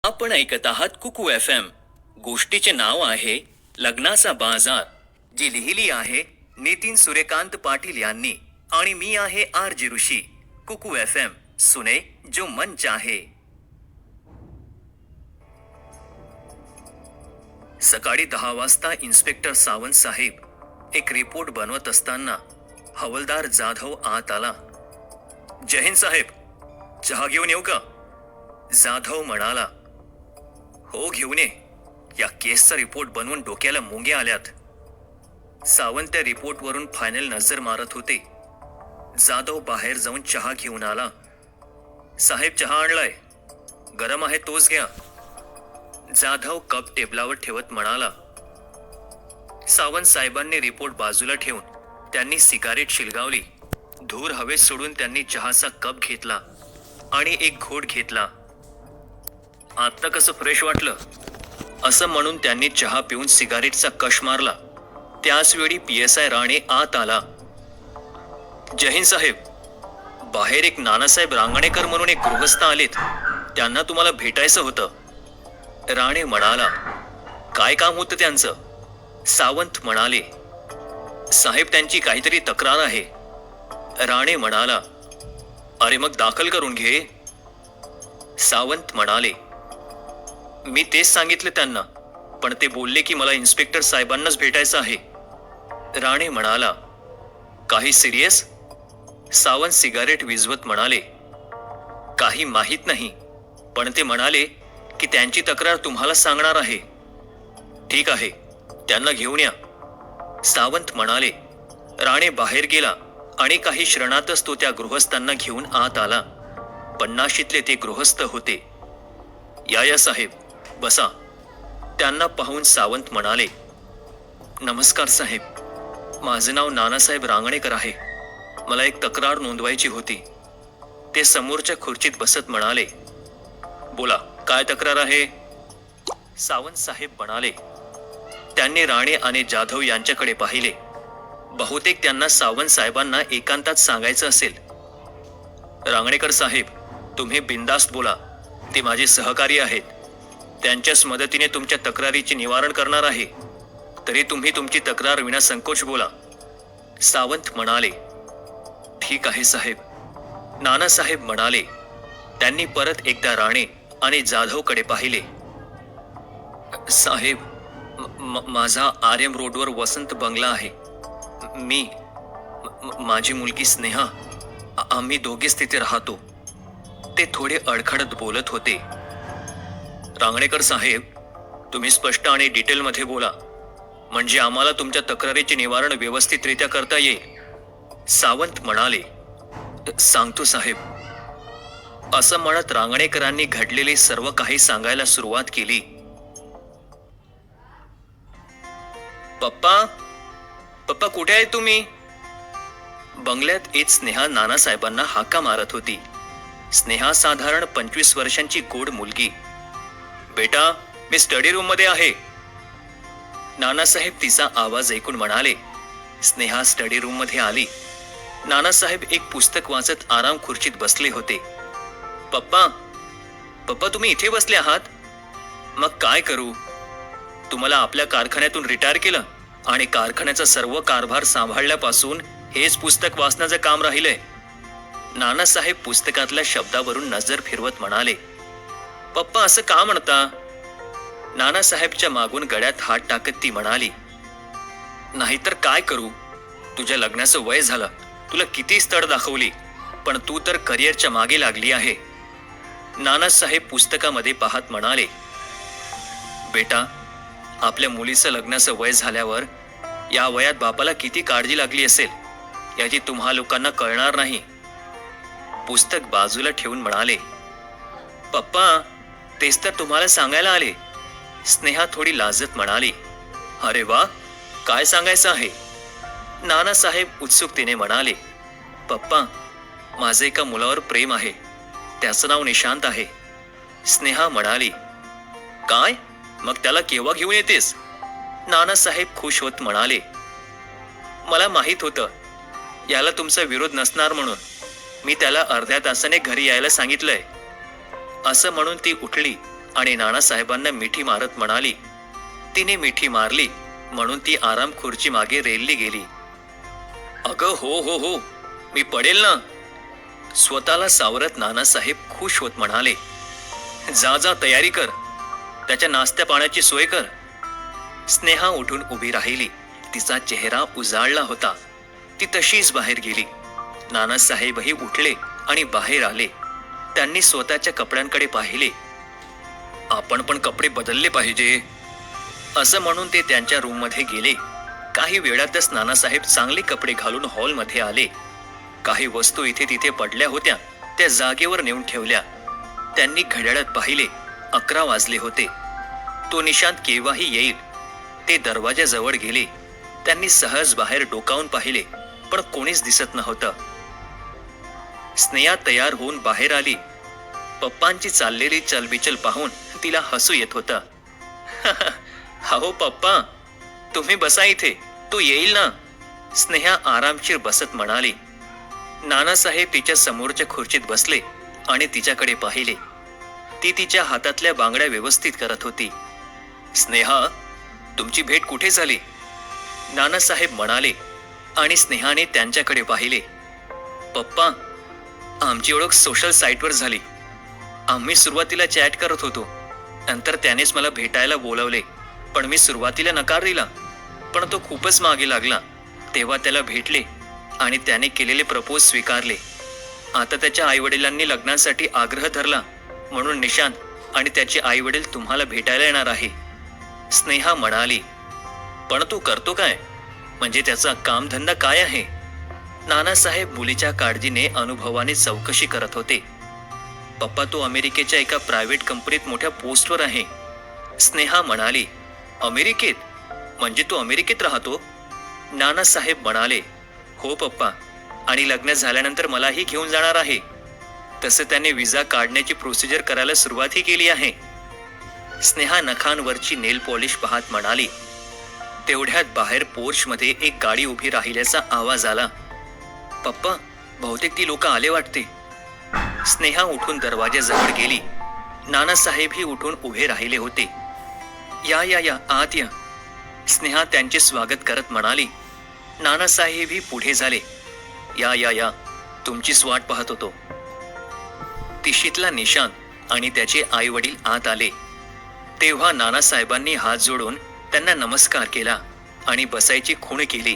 आपण ऐकत आहात कुकू FM. गोष्टीचे नाव आहे लग्नाचा बाजार, जी लिहिली आहे नितीन सूर्यकांत पाटील यांनी, आणि मी आहे RJ ऋषी. कुकू FM सुने जो मन चाहे. सकाळी 10 वाजता इन्स्पेक्टर सावंत साहेब एक रिपोर्ट बनवत असताना हवलदार जाधव आत आला. जय हिंद साहेब, चहा घेऊन येऊ का? जाधव म्हणाला. हो घेऊन ये. या केसचा रिपोर्ट बनवून डोक्याला मुंग्या आल्यात. सावंत त्या रिपोर्टवरून फायनल नजर मारत होते. जाधव बाहेर जाऊन चहा घेऊन आला. साहेब, चहा आणलाय, गरम आहे तोच घ्या. जाधव कप टेबलावर ठेवत म्हणाला. सावंत साहेबांनी रिपोर्ट बाजूला ठेवून त्यांनी सिगारेट शिलगावली. धूर हवेत सोडून त्यांनी चहाचा कप घेतला आणि एक घोट घेतला. आता कसं फ्रेश वाटलं, असं म्हणून त्यांनी चहा पिऊन सिगारेटचा कश मारला. त्याच वेळी PSI राणे आत आला. जय हिंद साहेब, बाहेर एक नानासाहेब रांगणेकर म्हणून एक गृहस्थ आलेत, त्यांना तुम्हाला भेटायचं होतं. राणे म्हणाला. काय काम होतं त्यांचं? सावंत म्हणाले. साहेब, त्यांची काहीतरी तक्रार आहे. राणे म्हणाला. अरे मग दाखल करून घे. सावंत म्हणाले. मी तेच सांगितलं त्यांना, पण ते बोलले की मला इन्स्पेक्टर साहेबांनाच भेटायचं आहे. राणे म्हणाला. काही सिरियस? सावंत सिगारेट विझवत म्हणाले. काही माहीत नाही, पण ते म्हणाले की त्यांची तक्रार तुम्हाला सांगणार आहे. ठीक आहे, त्यांना घेऊन या. सावंत म्हणाले. राणे बाहेर गेला आणि काही क्षणातच तो त्या गृहस्थांना घेऊन आत आला. 50शीतले ते गृहस्थ होते. या साहेब, बसा. त्यांना पाहून सावंत म्हणाले. नमस्कार साहेब, माझं नाव नानासाहेब रांगणेकर आहे. मला एक तक्रार नोंदवायची होती. ते समोरच्या खुर्चीत बसत म्हणाले. बोला, काय तक्रार आहे? सावंत साहेब म्हणाले. त्यांनी राणे आणि जाधव यांच्याकडे पाहिले. बहुतेक त्यांना सावंत साहेबांना एकांतात सांगायचं असेल. रांगणेकर साहेब, तुम्ही बिनधास्त बोला. ते माझे सहकारी आहेत. त्यांच्याच मदतीने तुमच्या तक्रारीचे निवारण करणार आहे. तरी तुम्ही तुमची तक्रार विना संकोच बोला. सावंत म्हणाले. ठीक आहे साहेब. नानासाहेब म्हणाले. त्यांनी परत एकदा राणे आणि जाधवकडे पाहिले. साहेब, माझा RM रोडवर वसंत बंगला आहे. मी, माझी मुलगी स्नेहा, आम्ही दोघेच तिथे राहतो. ते थोडे अडखडत बोलत होते. रांगणेकर साहेब, तुम्ही स्पष्ट आणि डिटेलमध्ये बोला, म्हणजे आम्हाला तुमच्या तक्रारीचे निवारण व्यवस्थितरित्या करता येईल. सावंत म्हणाले. सांगतो साहेब. असं म्हणत रांगणेकरांनी घडलेले सर्व काही सांगायला सुरुवात केली. पप्पा कुठे आहे तुम्ही? बंगल्यात येत स्नेहा नानासाहेबांना हाका मारत होती. स्नेहा साधारण 25 वर्षांची गोड मुलगी. बेटा, मी स्टडी रूम मध्ये आहे. नानासाहेब तिचा आवाज ऐकून म्हणाले. स्नेहा स्टडी रूम मध्ये आली. नानासाहेब एक पुस्तक वाचत आराम खुर्चीत बसले होते. पप्पा तुम्ही इथे बसले आहात? मग काय करू? तुम्हाला आपल्या कारखान्यातून रिटायर केलं आणि कारखान्याचा सर्व कारभार सांभाळल्यापासून हेच पुस्तक वाचण्याचं काम राहिलंय. नानासाहेब पुस्तकातल्या शब्दावरून नजर फिरवत म्हणाले. पप्पा असं का म्हणता? नानासाहेबच्या मागून गळ्यात हात टाकत ती म्हणाली. नाहीतर काय करू? तुझ्या लग्नाचं वय झालं, तुला किती स्थळ दाखवली, पण तू तर करिअरच्या मागे लागली आहे. नानासाहेब पुस्तकामध्ये पाहत म्हणाले. बेटा, आपल्या मुलीचं लग्नाचं वय झाल्यावर या वयात बापाला किती काळजी लागली असेल याची तुम्हा लोकांना कळणार नाही. पुस्तक बाजूला ठेवून म्हणाले. पप्पा, तेच तर तुम्हाला सांगायला आले. स्नेहा थोडी लाजत म्हणाली. अरे वा, काय सांगायचं आहे? नानासाहेब उत्सुकतेने म्हणाले. पप्पा, माझं एका मुलावर प्रेम आहे. त्याचं नाव निशांत आहे. स्नेहा म्हणाली. काय? मग त्याला केव्हा घेऊन येतेस? नानासाहेब खुश होत म्हणाले. मला माहित होतं याला तुमचा विरोध नसणार म्हणून मी त्याला अर्ध्या तासाने घरी यायला सांगितलंय. असं म्हणून ती उठली आणि नानासाहेबांना मिठी मारत म्हणाली. तिने मिठी मारली म्हणून ती आराम खुर्ची मागे रेलली गेली. अगं हो हो हो, मी पडेल ना. स्वतःला सावरत नानासाहेब खुश होत म्हणाले. जा जा, तयारी कर, त्याच्या नाश्त्या पाण्याची सोय कर. स्नेहा उठून उभी राहिली. तिचा चेहरा उजाळला होता. ती तशीच बाहेर गेली. नानासाहेबही उठले आणि बाहेर आले. त्यांनी स्वतःच्या कपड्यांकडे पाहिले. आपण पण कपडे बदलले पाहिजे असं म्हणून ते त्यांच्या रूममध्ये गेले. काही वेळातच नानासाहेब चांगले कपडे घालून हॉलमध्ये आले. काही वस्तू इथे तिथे पडल्या होत्या, त्या जागेवर नेऊन ठेवल्या. त्यांनी घड्याळात पाहिले. 11 वाजले होते. तो निशांत केव्हाही येईल. ते दरवाजाजवळ गेले. त्यांनी सहज बाहेर डोकावून पाहिले, पण कोणीच दिसत नव्हतं. स्नेहा तयार होऊन बाहेर आली. पप्पांची चाललेली चलबिचल पाहून तिला हसू येत होतं. हो पप्पा, तुम्ही बसा इथे, तो येईल ना. स्नेहा आरामशीर बसत म्हणाली. नानासाहेब तिच्या समोरच्या खुर्चीत बसले आणि तिच्याकडे पाहिले. ती तिच्या हातातल्या बांगड्या व्यवस्थित करत होती. स्नेहा, तुमची भेट कुठे झाली? नानासाहेब म्हणाले आणि स्नेहाने त्यांच्याकडे पाहिले. पप्पा, आमची ओळख सोशल साईटवर झाली. आम्ही सुरुवातीला चॅट करत होतो. नंतर त्यानेच मला भेटायला बोलवले, पण मी सुरुवातीला नकार दिला. पण तो खूपच मागे लागला. तेव्हा त्याला भेटले आणि त्याने केलेले प्रपोज स्वीकारले. आता त्याच्या आईवडिलांनी लग्नासाठी आग्रह धरला, म्हणून निशांत आणि त्याचे आईवडील तुम्हाला भेटायला येणार आहे. स्नेहा म्हणाली. पण तू करतो काय? म्हणजे त्याचा कामधंदा काय आहे? नानासाहेब मुलीच्या काळजीने अनुभवाने चौकशी करत होते. पप्पा, तो अमेरिकेच्या एका प्रायव्हेट कंपनीत मोठ्या पोस्टवर आहे. स्नेहा म्हणाली. अमेरिकेत? म्हणजे तू अमेरिकेत राहतो? नानासाहेब म्हणाले. हो पप्पा, आणि लग्न झाल्यानंतर मलाही घेऊन जाणार आहे. तसं त्याने विजा काढण्याची प्रोसिजर करायला सुरुवातही केली आहे. स्नेहा नखांवरची नेल पॉलिश पाहत म्हणाली. तेवढ्यात बाहेर पोर्चमध्ये एक गाडी उभी राहिल्याचा आवाज आला. पप्पा, बहुतेक ती लोक आले वाटते. स्नेहा उठून दरवाजाजवळ गेली. नानासाहेबही उठून उभे राहिले होते. या या या, आत या. स्नेहा त्यांचे स्वागत करत म्हणाली. नानासाहेबही पुढे झाले. या या या, तुमचीच वाट पाहत होतो. तिशीतला निशांत आणि त्याचे आई वडील आत आले. तेव्हा नानासाहेबांनी हात जोडून त्यांना नमस्कार केला आणि बसायची खूण केली.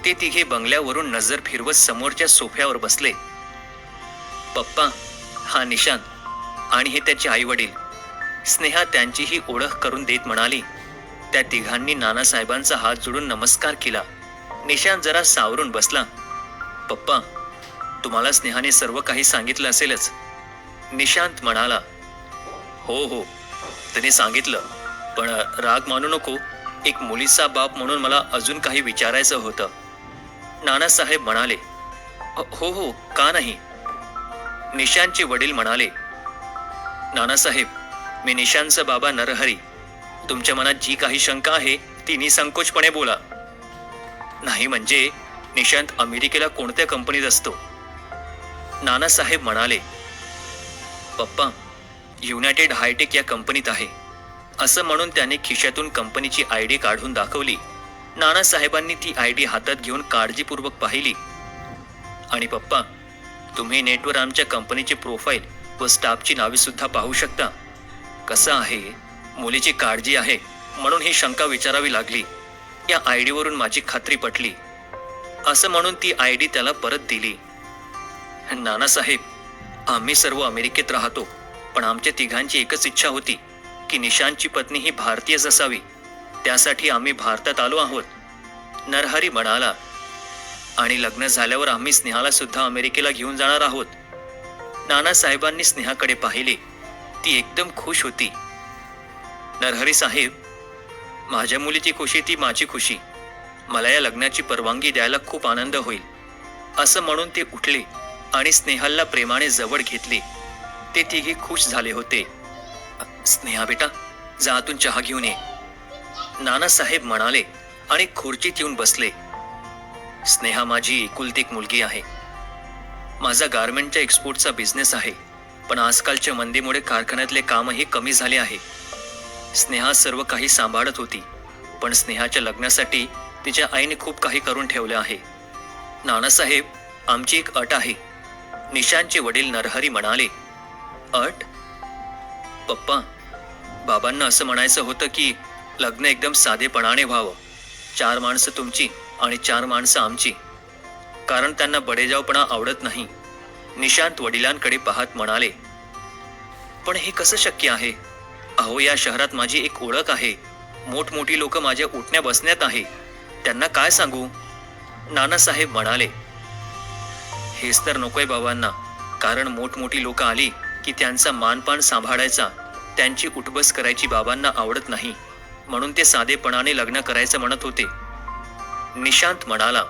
ते तिघे बंगल्यावरून नजर फिरवत समोरच्या सोफ्यावर बसले. पप्पा, हा निशांत आणि हे त्याचे आई वडील. स्नेहा त्यांचीही ओळख करून देत म्हणाली. त्या तिघांनी नानासाहेबांचा हात जोडून नमस्कार केला. निशांत जरा सावरून बसला. पप्पा, तुम्हाला स्नेहाने सर्व काही सांगितलं असेलच? निशांत म्हणाला. हो हो, त्याने सांगितलं. पण राग मानू नको, एक मुलीचा बाप म्हणून मला अजून काही विचारायचं होतं. नानासाहेब म्हणाले. हो हो, का नाही? निशांतचे वडील म्हणाले. नानासाहेब, मी निशांतचा बाबा नरहरी. तुमच्या मनात जी काही शंका आहे ती निसंकोचपणे बोला. नाही म्हणजे निशांत अमेरिकेला कोणत्या कंपनीत असतो? नानासाहेब म्हणाले. पप्पा, युनायटेड हायटेक या कंपनीत आहे. असं म्हणून त्याने खिशातून कंपनीची आयडी काढून दाखवली. नानासाहेबांनी ती आयडी हातात घेऊन काळजीपूर्वक पाहिली. आणि पप्पा, तुम्ही नेटवर आमच्या कंपनीचे प्रोफाईल व स्टाफची नावे सुद्धा पाहू शकता. कसं आहे, मुलीची काळजी आहे म्हणून ही शंका विचारावी लागली. या आयडीवरून माझी खात्री पटली. असं म्हणून ती आयडी त्याला परत दिली. नानासाहेब, आम्ही सर्व अमेरिकेत राहतो, पण आमच्या तिघांची एकच इच्छा होती की निशांतची पत्नी ही भारतीयच असावी. त्यासाठी आम्ही भारतात आलो आहोत. नरहरी म्हणाला. आणि लग्न झाल्यावर आम्ही स्नेहाला सुद्धा अमेरिकेला घेऊन जाणार आहोत. नानासाहेबांनी स्नेहाकडे पाहिले. ती एकदम खुश होती. नरहरी साहेब, माझ्या मुलीची खुशी ती माझी खुशी. मला या लग्नाची परवानगी द्यायला खूप आनंद होईल. असं म्हणून ते उठले आणि स्नेहाला प्रेमाने जवळ घेतले. ते तिघे खुश झाले होते. स्नेहा बेटा, जा आतून चहा घेऊन ये. नानासाहेब म्हणाले आणि खुर्चीत येऊन बसले. स्नेहा माझी एकुलती एक मुलगी आहे. माझा गारमेंटच्या एक्सपोर्टचा बिझनेस आहे. पण आजकालच्या मंदीमुळे कारखान्यातले कामही कमी झाले आहे. स्नेहा सर्व काही सांभाळत होती, पण स्नेहाच्या लग्नासाठी तिच्या आईने खूप काही करून ठेवले आहे. नानासाहेब, आमची एक अट आहे. निशांतचे वडील नरहरी म्हणाले. अट? पप्पा, बाबांना असं म्हणायचं होतं की लग्न एकदम साधेपणाने व्हावं. 4 माणसं तुमची आणि 4 माणसं आमची, कारण त्यांना बडेजावपणा आवडत नाही. निशांत वडिलांकडे पाहत म्हणाले. पण हे कसं शक्य आहे? अहो, या शहरात माझी एक ओळख आहे. मोठमोठी लोक माझ्या उठण्या बसण्यात आहे. त्यांना काय सांगू? नानासाहेब म्हणाले. हेच तर नकोय बाबांना, कारण मोठमोठी लोक आली की त्यांचा मानपान सांभाळायचा, त्यांची उठबस करायची बाबांना आवडत नाही. म्हणून ते साधेपणाने लग्न करायचं म्हणत होते. निशांत म्हणाला.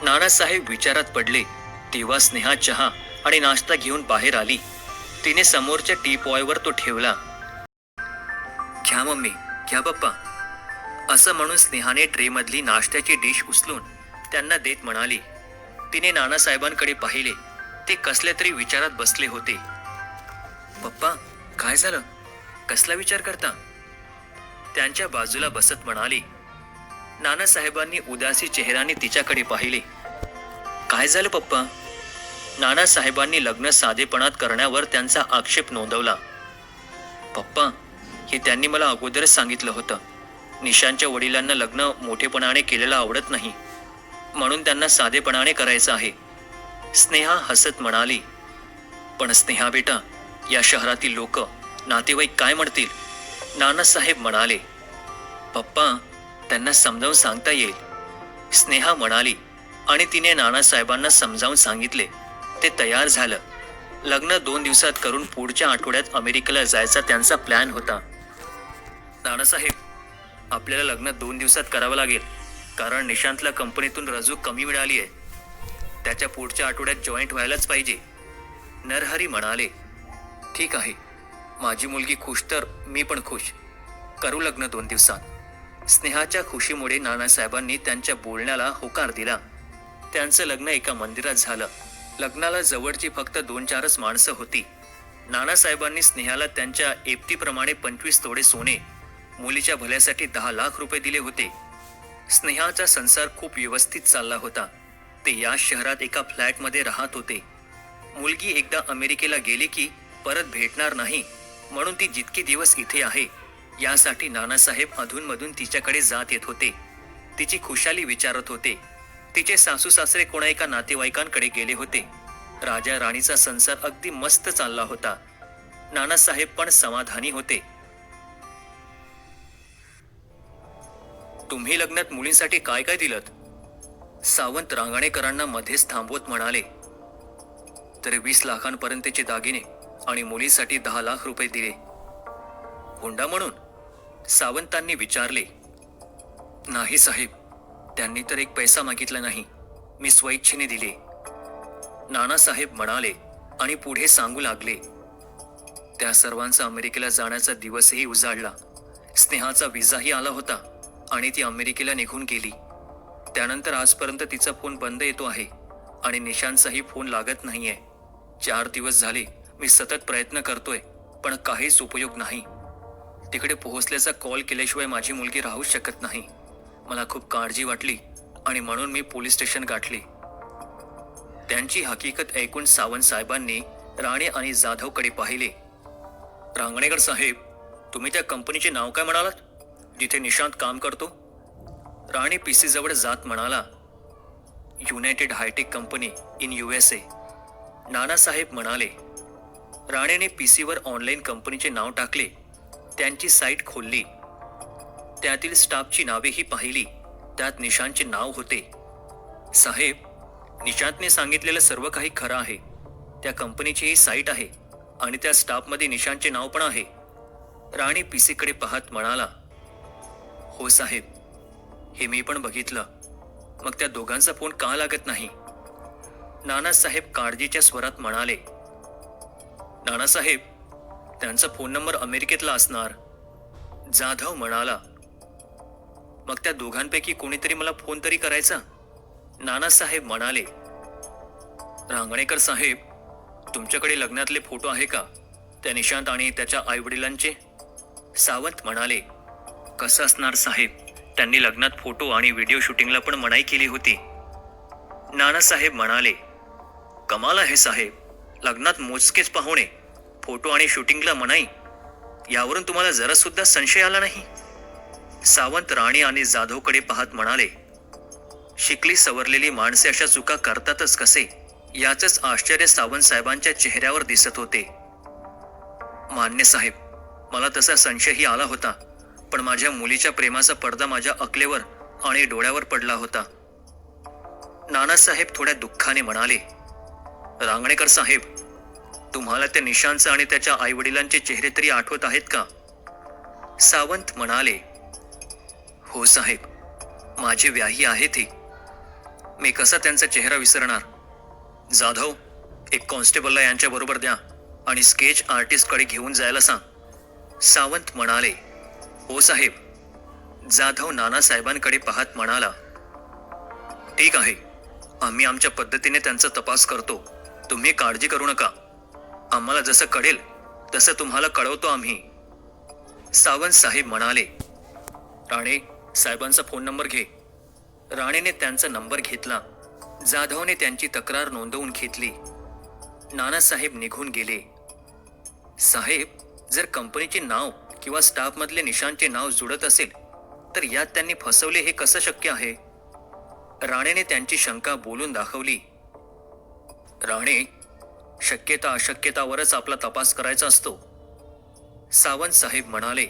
नानासाहेब विचारात पडले. तेव्हा स्नेहा चहा आणि नाश्ता घेऊन बाहेर आली. तिने समोरच्या टी पॉयवर तो ठेवला. घ्या मम्मी, घ्या पप्पा, असं म्हणून स्नेहाने ट्रेमधली नाश्त्याची डिश उचलून त्यांना देत म्हणाली. तिने नानासाहेबांकडे पाहिले. ते कसल्या तरी विचारात बसले होते. पप्पा, काय झालं? कसला विचार करता? त्यांच्या बाजूला बसत म्हणाली. नानासाहेबांनी उदासी चेहऱ्याने तिच्याकडे पाहिले. काय झालं पप्पा? नानासाहेबांनी लग्न साधेपणात करण्यावर त्यांचा आक्षेप नोंदवला. पप्पा, हे त्यांनी मला अगोदरच सांगितलं होतं. निशांतच्या वडिलांना लग्न मोठेपणाने केलेलं आवडत नाही, म्हणून त्यांना साधेपणाने करायचं आहे. स्नेहा हसत म्हणाली. पण स्नेहा बेटा, या शहरातील लोक, नातेवाईक काय म्हणतील? नानासाहेब म्हणाले. पप्पा, त्यांना समजावून सांगता येईल, स्नेहा म्हणाली. आणि तिने नानासाहेबांना समजावून सांगितले. ते तयार झालं. लग्न 2 दिवसात करून पुढच्या आठवड्यात अमेरिकेला जायचा त्यांचा प्लॅन होता. नानासाहेब, आपल्याला लग्न 2 दिवसात करावं लागेल, कारण निशांतला कंपनीतून रजू कमी मिळाली आहे. त्याच्या पुढच्या आठवड्यात जॉईंट व्हायलाच पाहिजे. नरहरी म्हणाले. ठीक आहे, माझी मुलगी खुश तर मी पण खुश. करू लग्न 2 दिवसात. स्नेहाच्या खुशीमुळे नानासाहेबांनी त्यांच्या बोलण्याला होकार दिला. त्यांचं लग्न एका मंदिरात झालं. लग्नाला जवळची फक्त 2-4च माणसं होती. नानासाहेबांनी स्नेहाला त्यांच्या एप्तीप्रमाणे 25 तोळे सोने, मुलीच्या भल्यासाठी 10 लाख रुपये दिले होते. स्नेहाचा संसार खूप व्यवस्थित चालला होता. ते या शहरात एका फ्लॅटमध्ये राहत होते. मुलगी एकदा अमेरिकेला गेली की परत भेटणार नाही, म्हणून ती जितके दिवस इथे आहे यासाठी नानासाहेब अधूनमधून तिच्याकडे जात येत होते. तिची खुशाली विचारत होते. तिचे सासू सासरे कोणा एका नातेवाईकांकडे गेले होते. राजा राणीचा संसार अगदी मस्त चालला होता. नानासाहेब पण समाधानी होते. तुम्ही लग्नात मुलींसाठी काय काय दिलत? सावंत रांगणेकरांना मध्येच थांबवत म्हणाले. तर 20 लाखांपर्यंतचे दागिने आणि मुलीसाठी 10 लाख रुपये दिले. हुंडा म्हणून? सावंतांनी विचारले. नाही साहेब, त्यांनी तर एक पैसा मागितला नाही. मी स्वइच्छेने दिले. नानासाहेब म्हणाले आणि पुढे सांगू लागले. त्या सर्वांचा अमेरिकेला जाण्याचा दिवसही उजाडला. स्नेहाचा विजाही आला होता आणि ती अमेरिकेला निघून गेली. त्यानंतर आजपर्यंत तिचा फोन बंद येतो आहे आणि निशांतचाही फोन लागत नाहीये. 4 दिवस झाले मी सतत प्रयत्न करतोय, पण काहीच उपयोग नाही. तिकडे पोहोचल्याचा कॉल केल्याशिवाय माझी मुलगी राहू शकत नाही. मला खूप काळजी वाटली आणि म्हणून मी पोलीस स्टेशन गाठले. त्यांची हकीकत ऐकून सावंत साहेबांनी राणे आणि जाधवकडे पाहिले. रांगणेकर साहेब, तुम्ही त्या कंपनीचे नाव काय म्हणालात, जिथे निशांत काम करतो? राणे पीसी जवळ जात म्हणाला. United hitech company in USA. Nanasaheb म्हणाले. राणेने पीसीवर ऑनलाईन कंपनीचे नाव टाकले. त्यांची साईट खोलली. त्यातील स्टाफची नावेही पाहिली. त्यात निशांतचे नाव होते. साहेब, निशांतने सांगितलेलं सर्व काही खरं आहे. त्या कंपनीची ही साईट आहे आणि त्या स्टाफमध्ये निशांतचे नाव पण आहे. राणे पीसीकडे पाहत म्हणाला. हो साहेब, हे मी पण बघितलं. मग त्या दोघांचा फोन का लागत नाही? नानासाहेब काळजीच्या स्वरात म्हणाले. नानासाहेब, त्यांचा फोन नंबर अमेरिकेतला असणार. जाधव म्हणाला. मग त्या दोघांपैकी कोणीतरी मला फोन तरी करायचा. नानासाहेब म्हणाले. रांगणेकर साहेब, तुमच्याकडे लग्नातले फोटो आहे का, त्या निशांत आणि त्याच्या आईवडिलांचे? सावंत म्हणाले, कसं असणार साहेब, त्यांनी लग्नात फोटो आणि व्हिडिओ शूटिंगला पण मनाई केली होती. नानासाहेब म्हणाले, कमाल आहे साहेब, लग्नात मोजकेच पाहुणे, फोटो आणि शूटिंगला मनाई, यावरून तुम्हाला जरा सुद्धा संशय आला नाही? सावंत राणे आणि जाधवकडे पाहत म्हणाले, शिकली सवरलेली माणसे अशा चुका करतातच कसे, याचंच आश्चर्य सावंत साहेबांच्या चेहऱ्यावर दिसत होते. मान्य साहेब, मला तसा संशयही आला होता, पण माझ्या मुलीच्या प्रेमाचा पडदा माझ्या अकलेवर आणि डोळ्यावर पडला होता. नानासाहेब थोड्या दुःखाने म्हणाले, रांगणेकर साहेब, तुम्हाला त्या निशांतचं आणि त्याच्या आईवडिलांचे चेहरे तरी आठवत आहेत का? सावंत म्हणाले, हो साहेब, माझी व्याही आहे ती, मी कसा त्यांचा चेहरा विसरणार. जाधव, एक कॉन्स्टेबलला यांच्या बरोबर द्या आणि स्केच आर्टिस्टकडे घेऊन जायला सांग. सावंत म्हणाले, हो साहेब. जाधव नानासाहेबांकडे पाहत म्हणाला, ठीक आहे, आम्ही आमच्या पद्धतीने त्यांचा तपास करतो, तुम्ही काळजी करू नका. आम्हाला जसं कळेल तसं तुम्हाला कळवतो आम्ही. सावंत साहेब म्हणाले, राणे, साहेबांचा फोन नंबर घे. राणेने त्यांचा नंबर घेतला. जाधवने त्यांची तक्रार नोंदवून घेतली. नानासाहेब निघून गेले. साहेब, जर कंपनीचे नाव किंवा स्टाफमधले निशांचे नाव जुळत असेल तर यात त्यांनी फसवले हे कसं शक्य आहे? राणेने त्यांची शंका बोलून दाखवली. राणे, शक्यता अशक्यतावरच आपला तपास करायचा असतो. सावंत साहेब म्हणाले.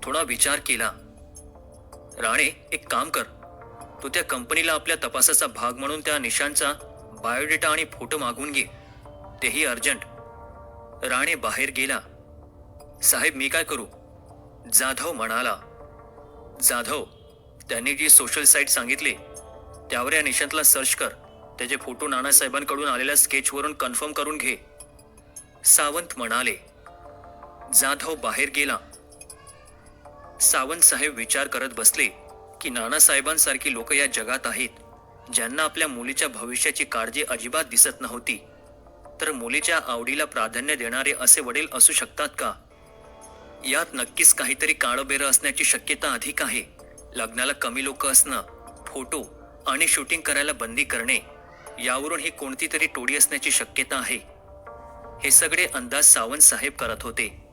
थोडा विचार केला. राणे, एक काम कर, तू त्या कंपनीला आपल्या तपासाचा भाग म्हणून त्या निशांचा बायोडेटा आणि फोटो मागवून घे, तेही अर्जंट. राणे बाहेर गेला. साहेब, मी काय करू? जाधव म्हणाला. जाधव, त्यांनी जी सोशल साईट सांगितली त्यावर या निशांतला सर्च कर, त्याचे फोटो नानासाहेबांकडून आलेल्या स्केचवरून कन्फर्म करून घे. सावंत म्हणाले. जाधव बाहेर गेला. सावंत साहेब विचार करत बसले की नानासाहेबांसारखी लोक या जगात आहेत, ज्यांना आपल्या मुलीच्या भविष्याची काळजी अजिबात दिसत नव्हती. तर मुलीच्या आवडीला प्राधान्य देणारे असे वडील असू शकतात का? यात नक्कीच काहीतरी काळबेरं असण्याची शक्यता अधिक आहे. लग्नाला कमी लोक असणं, फोटो आणि शूटिंग करायला बंदी करणे, यावरून ही कोणती तरी टोळी असण्याची शक्यता आहे. हे सगळे अंदाज सावंत साहेब करत होते.